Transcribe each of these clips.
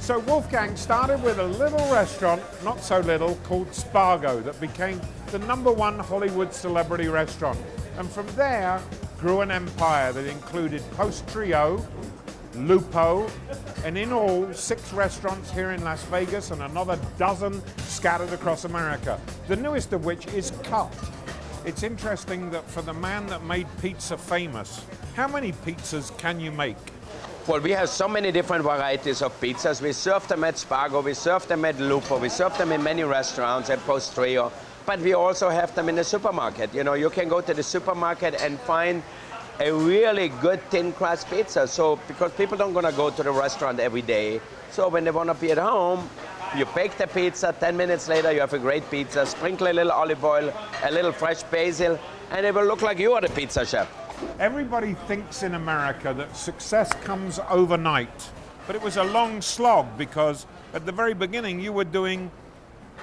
So Wolfgang started with a little restaurant, not so little, called Spargo, that became the #1 Hollywood celebrity restaurant. And from there grew an empire that included Post Trio, Lupo, and in all 6 restaurants here in Las Vegas and another dozen scattered across America, the newest of which is Cut. It's interesting that for the man that made pizza famous, how many pizzas can you make? Well, we have so many different varieties of pizzas. We serve them at Spargo, we serve them at Lupo, we serve them in many restaurants at Post Trio, but we also have them in the supermarket. You know, you can go to the supermarket and find a really good thin crust pizza. So, because people don't gonna go to the restaurant every day, so when they wanna be at home, you bake the pizza, 10 minutes later you have a great pizza, sprinkle a little olive oil, a little fresh basil, and it will look like you are the pizza chef. Everybody thinks in America that success comes overnight, but it was a long slog because at the very beginning you were doing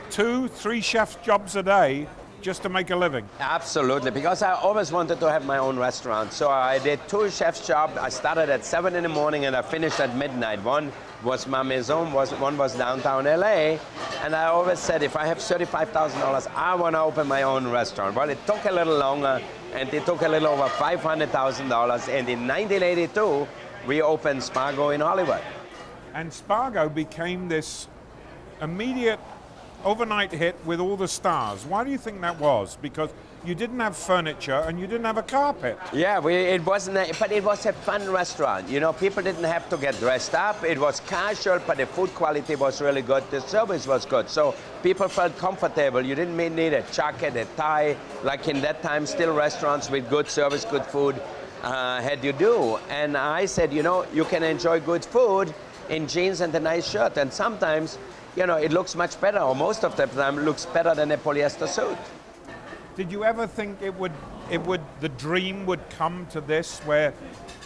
2, 3 chef jobs a day just to make a living. Absolutely, because I always wanted to have my own restaurant. So I did 2 chef's jobs. I started at 7 in the morning and I finished at midnight. One was Ma Maison, one was downtown LA. And I always said, if I have $35,000, I want to open my own restaurant. Well, it took a little longer and it took a little over $500,000. And in 1982, we opened Spargo in Hollywood. And Spargo became this immediate overnight hit with all the stars. Why do you think that was? Because you didn't have furniture and you didn't have a carpet. Yeah, it wasn't, but it was a fun restaurant. You know, people didn't have to get dressed up. It was casual, but the food quality was really good. The service was good. So people felt comfortable. You didn't need a jacket, a tie, like in that time, still restaurants with good service, good food had you do. And I said, you know, you can enjoy good food in jeans and a nice shirt. And sometimes, you know, it looks much better, or most of the time looks better than a polyester suit. Did you ever think the dream would come to this where,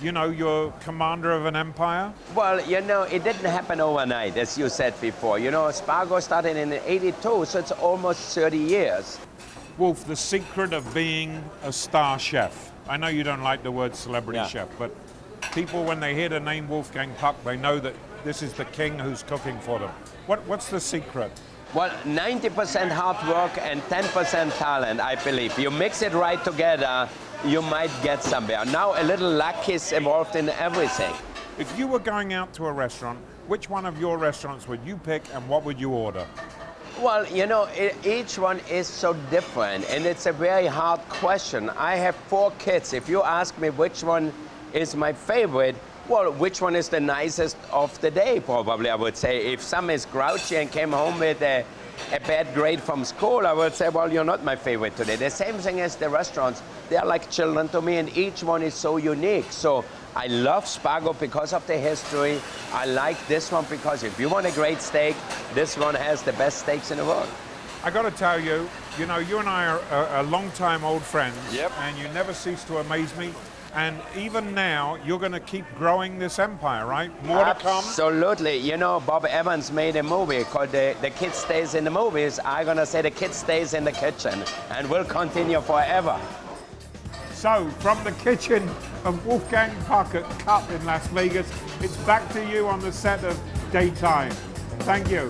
you know, you're commander of an empire? Well, you know, it didn't happen overnight, as you said before. You know, Spargo started in 82, so it's almost 30 years. Wolf, the secret of being a star chef. I know you don't like the word celebrity chef, but people, when they hear the name Wolfgang Puck, they know that this is the king who's cooking for them. What's the secret? Well, 90% hard work and 10% talent, I believe. You mix it right together, you might get somewhere. Now a little luck is involved in everything. If you were going out to a restaurant, which one of your restaurants would you pick and what would you order? Well, you know, each one is so different, and it's a very hard question. I have 4 kids. If you ask me which one is my favorite, well, which one is the nicest of the day, probably, I would say. If some is grouchy and came home with a bad grade from school, I would say, well, you're not my favorite today. The same thing as the restaurants. They're like children to me, and each one is so unique. So I love Spargo because of the history. I like this one because if you want a great steak, this one has the best steaks in the world. I got to tell you, you know, you and I are a long-time old friends, and you never cease to amaze me. And even now, you're going to keep growing this empire, right? More to come? Absolutely. You know, Bob Evans made a movie called The Kid Stays in the Movies. I'm going to say The Kid Stays in the Kitchen, and will continue forever. So, from the kitchen of Wolfgang Puck at Cut in Las Vegas, it's back to you on the set of Daytime. Thank you.